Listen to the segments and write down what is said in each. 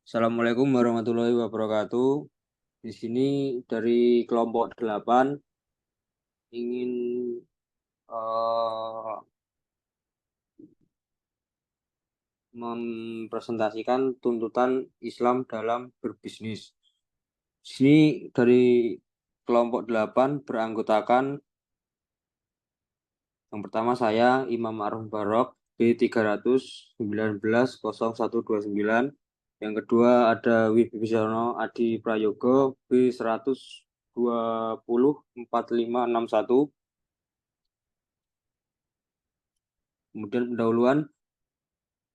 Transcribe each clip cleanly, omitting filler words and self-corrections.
Assalamualaikum warahmatullahi wabarakatuh. Di sini dari kelompok 8 ingin eh, mempresentasikan tuntutan Islam dalam berbisnis. Di sini dari kelompok 8 beranggotakan yang pertama saya Imam Ma'ruf Barok B319-0129. Yang kedua ada Wibisono Adi Prayogo B120-4561. Kemudian pendahuluan,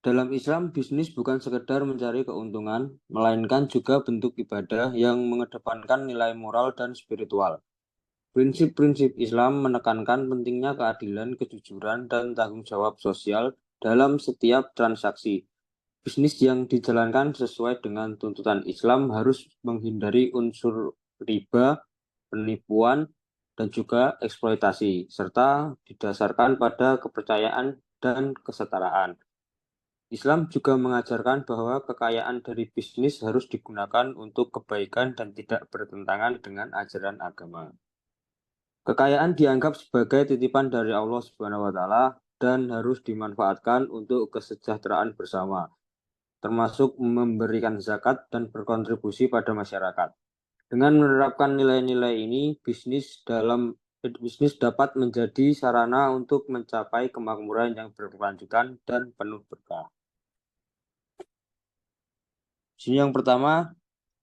dalam Islam bisnis bukan sekedar mencari keuntungan, melainkan juga bentuk ibadah yang mengedepankan nilai moral dan spiritual. Prinsip-prinsip Islam menekankan pentingnya keadilan, kejujuran, dan tanggung jawab sosial dalam setiap transaksi. Bisnis yang dijalankan sesuai dengan tuntutan Islam harus menghindari unsur riba, penipuan, dan juga eksploitasi, serta didasarkan pada kepercayaan dan kesetaraan. Islam juga mengajarkan bahwa kekayaan dari bisnis harus digunakan untuk kebaikan dan tidak bertentangan dengan ajaran agama. Kekayaan dianggap sebagai titipan dari Allah Subhanahu wa taala dan harus dimanfaatkan untuk kesejahteraan bersama, termasuk memberikan zakat dan berkontribusi pada masyarakat. Dengan menerapkan nilai-nilai ini, bisnis dapat menjadi sarana untuk mencapai kemakmuran yang berkelanjutan dan penuh berkah. Sini yang pertama,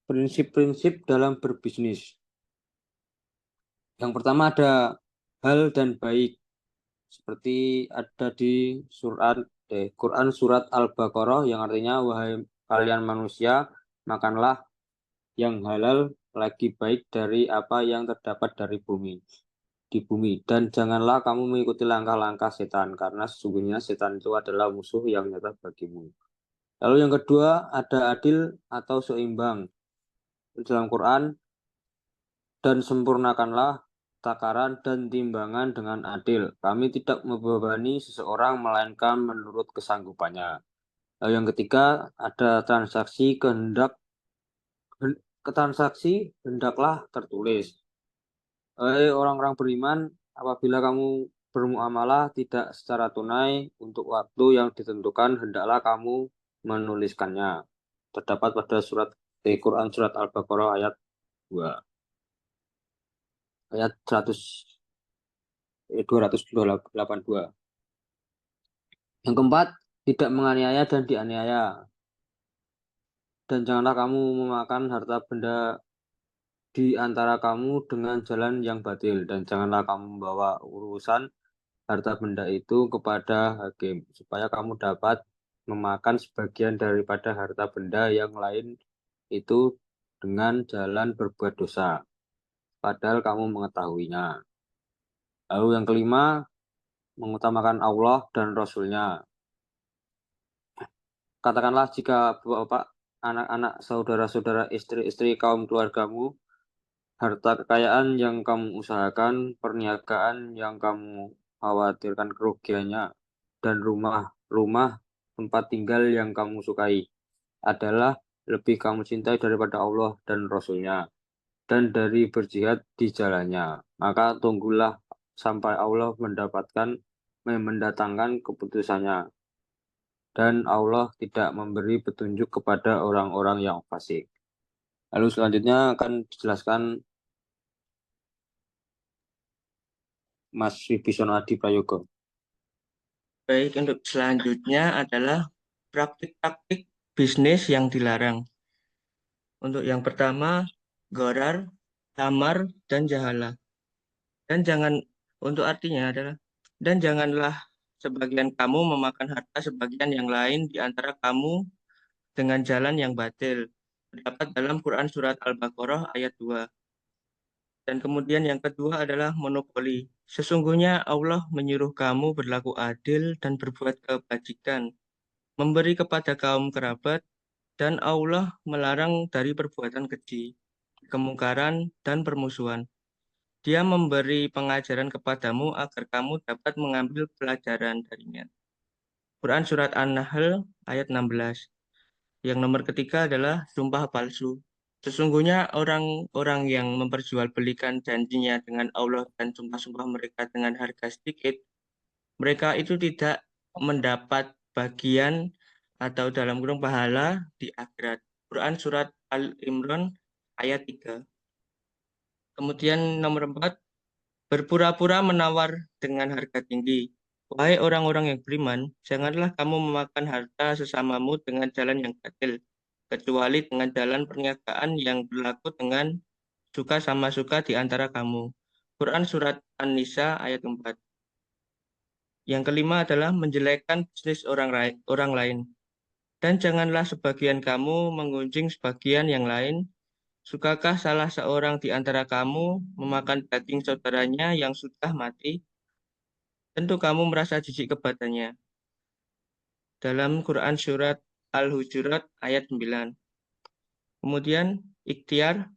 prinsip-prinsip dalam berbisnis. Yang pertama ada hal dan baik, seperti ada di Quran surat Al-Baqarah yang artinya, wahai kalian manusia, makanlah yang halal lagi baik dari apa yang terdapat dari di bumi, dan janganlah kamu mengikuti langkah-langkah setan, karena sesungguhnya setan itu adalah musuh yang nyata bagimu. Lalu yang kedua ada adil atau seimbang. Dalam Quran, dan sempurnakanlah takaran dan timbangan dengan adil. Kami tidak membebani seseorang melainkan menurut kesanggupannya. Lalu yang ketiga ada transaksi hendaklah tertulis. Hei orang-orang beriman, apabila kamu bermuamalah tidak secara tunai untuk waktu yang ditentukan, hendaklah kamu menuliskannya. Terdapat pada Quran surat Al-Baqarah ayat 2, ayat 282. Yang keempat, tidak menganiaya dan dianiaya. Dan janganlah kamu memakan harta benda di antara kamu dengan jalan yang batil. Dan janganlah kamu membawa urusan harta benda itu kepada hakim, supaya kamu dapat memakan sebagian daripada harta benda yang lain itu dengan jalan berbuat dosa, padahal kamu mengetahuinya. Lalu yang kelima, mengutamakan Allah dan Rasul-Nya. Katakanlah jika bapak, anak-anak, saudara-saudara, istri-istri kaum keluargamu, harta kekayaan yang kamu usahakan, perniagaan yang kamu khawatirkan kerugiannya, dan rumah-rumah tempat tinggal yang kamu sukai adalah lebih kamu cintai daripada Allah dan Rasul-Nya, dan dari berjihad di jalannya. Maka tunggulah sampai Allah mendatangkan keputusannya, dan Allah tidak memberi petunjuk kepada orang-orang yang fasik. Lalu selanjutnya akan dijelaskan Mas Wibisono Adi Prayogo. Baik, untuk selanjutnya adalah praktik-praktik bisnis yang dilarang. Untuk yang pertama, gharar, tamar, dan jahala. Dan jangan, untuk artinya adalah, dan janganlah sebagian kamu memakan harta sebagian yang lain di antara kamu dengan jalan yang batil. Terdapat dalam Quran Surat Al-Baqarah ayat 2. Dan kemudian yang kedua adalah monopoli. Sesungguhnya Allah menyuruh kamu berlaku adil dan berbuat kebajikan, memberi kepada kaum kerabat, dan Allah melarang dari perbuatan keji, kemungkaran, dan permusuhan. Dia memberi pengajaran kepadamu agar kamu dapat mengambil pelajaran darinya. Quran Surat An-Nahl ayat 16. Yang nomor ketiga adalah sumpah palsu. Sesungguhnya orang-orang yang memperjualbelikan janjinya dengan Allah dan sumpah-sumpah mereka dengan harga sedikit, mereka itu tidak mendapat bagian atau dalam kurung pahala di akhirat. Quran Surat Al-Imran ayat 3. Kemudian nomor 4, berpura-pura menawar dengan harga tinggi. Wahai orang-orang yang beriman, janganlah kamu memakan harta sesamamu dengan jalan yang batil, kecuali dengan jalan perniagaan yang berlaku dengan suka sama suka di antara kamu. Quran Surat An-Nisa ayat 4. Yang kelima adalah menjelekkan bisnis orang lain. Dan janganlah sebagian kamu menggunjing sebagian yang lain. Sukakah salah seorang di antara kamu memakan daging saudaranya yang sudah mati? Tentu kamu merasa jijik kepadanya. Dalam Quran Surat Al-Hujurat ayat 9. Kemudian ikhtiar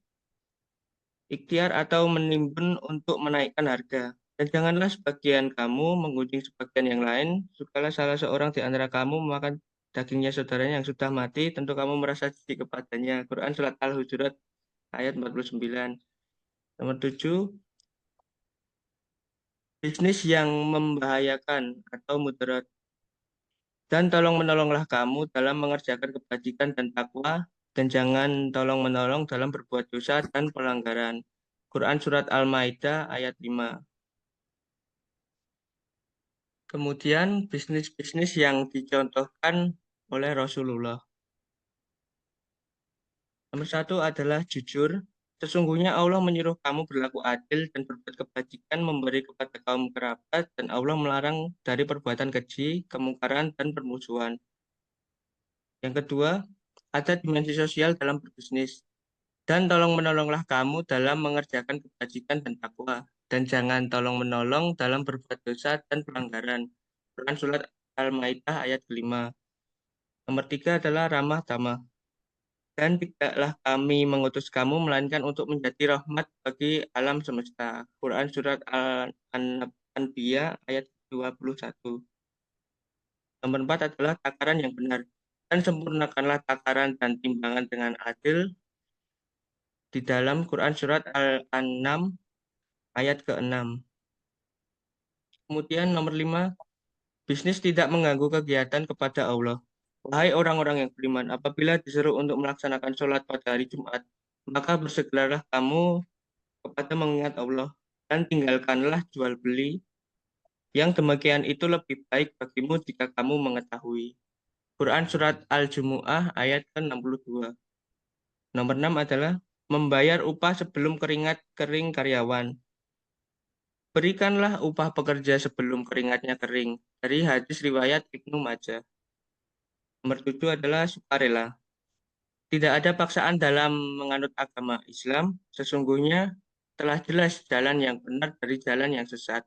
atau menimbun untuk menaikkan harga. Dan janganlah sebagian kamu menggunjing sebagian yang lain. Sukalah salah seorang di antara kamu memakan dagingnya saudaranya yang sudah mati, tentu kamu merasa jijik kepadanya. Quran Surat Al-Hujurat ayat 49. Nomor 7, bisnis yang membahayakan atau mudarat. Dan tolong-menolonglah kamu dalam mengerjakan kebajikan dan takwa, dan jangan tolong-menolong dalam berbuat dosa dan pelanggaran. Quran Surat Al-Maidah ayat 5. Kemudian bisnis-bisnis yang dicontohkan oleh Rasulullah. Nomor 1 adalah jujur. Sesungguhnya Allah menyuruh kamu berlaku adil dan berbuat kebajikan, memberi kepada kaum kerabat, dan Allah melarang dari perbuatan keji, kemungkaran, dan permusuhan. Yang kedua, ada dimensi sosial dalam berbisnis. Dan tolong-menolonglah kamu dalam mengerjakan kebajikan dan takwa. Dan jangan tolong-menolong dalam berbuat dosa dan pelanggaran. Quran Surat Al-Maidah ayat 5. Nomor 3 adalah ramah tamah. Dan tidaklah kami mengutus kamu melainkan untuk menjadi rahmat bagi alam semesta. Quran Surat Al-Anbiya ayat 21. Nomor 4 adalah takaran yang benar. Dan sempurnakanlah takaran dan timbangan dengan adil di dalam Quran Surat Al-An'am ayat ke-6. Kemudian nomor 5, bisnis tidak mengganggu kegiatan kepada Allah. Wahai orang-orang yang beriman, apabila disuruh untuk melaksanakan sholat pada hari Jumat, maka bersegeralah kamu kepada mengingat Allah, dan tinggalkanlah jual beli. Yang demikian itu lebih baik bagimu jika kamu mengetahui. Quran Surat Al-Jumu'ah ayat ke-62. Nomor 6 adalah membayar upah sebelum keringat kering karyawan. Berikanlah upah pekerja sebelum keringatnya kering. Dari hadis riwayat Ibnu Majah. Nomor 7 adalah sukarela. Tidak ada paksaan dalam menganut agama Islam. Sesungguhnya telah jelas jalan yang benar dari jalan yang sesat.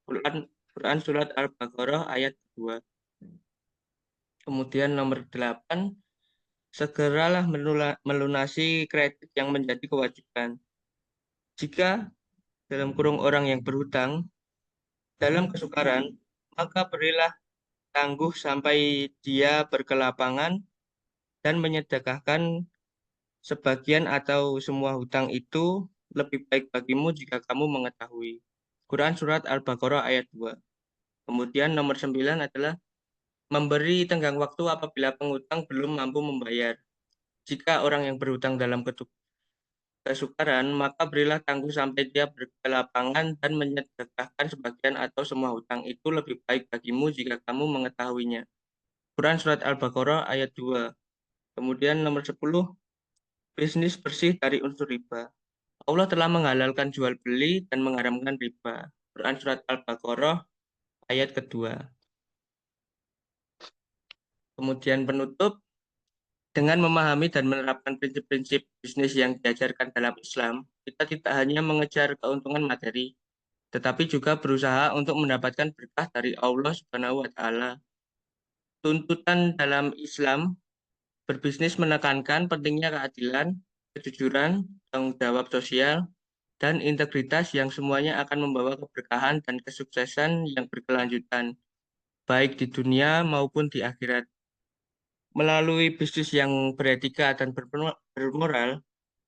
Quran Surat Al-Baqarah ayat 2. Kemudian nomor 8, segeralah melunasi kredit yang menjadi kewajiban. Jika dalam kurung orang yang berhutang dalam kesukaran, maka berilah tangguh sampai dia berkelapangan dan menyedekahkan sebagian atau semua hutang itu lebih baik bagimu jika kamu mengetahui. Quran Surat Al-Baqarah ayat 2. Kemudian nomor 9 adalah memberi tenggang waktu apabila pengutang belum mampu membayar. Jika orang yang berhutang dalam kesukaran, maka berilah tangguh sampai dia berkelapangan dan menyedekahkan sebagian atau semua hutang itu lebih baik bagimu jika kamu mengetahuinya. Quran Surat Al-Baqarah ayat 2. Kemudian nomor 10, bisnis bersih dari unsur riba. Allah telah menghalalkan jual beli dan mengharamkan riba. Quran Surat Al-Baqarah ayat kedua. Kemudian penutup, dengan memahami dan menerapkan prinsip-prinsip bisnis yang diajarkan dalam Islam, kita tidak hanya mengejar keuntungan materi, tetapi juga berusaha untuk mendapatkan berkah dari Allah Subhanahu wa Ta'ala. Tuntutan dalam Islam berbisnis menekankan pentingnya keadilan, kejujuran, tanggung jawab sosial, dan integritas yang semuanya akan membawa keberkahan dan kesuksesan yang berkelanjutan, baik di dunia maupun di akhirat. melalui bisnis yang beretika dan bermoral,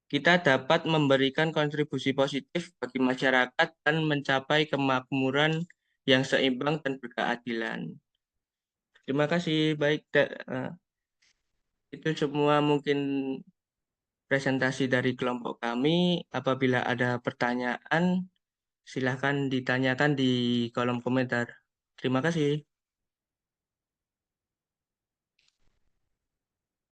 kita dapat memberikan kontribusi positif bagi masyarakat dan mencapai kemakmuran yang seimbang dan berkeadilan. Terima kasih. Baik, itu semua mungkin presentasi dari kelompok kami. Apabila ada pertanyaan, silahkan ditanyakan di kolom komentar. Terima kasih.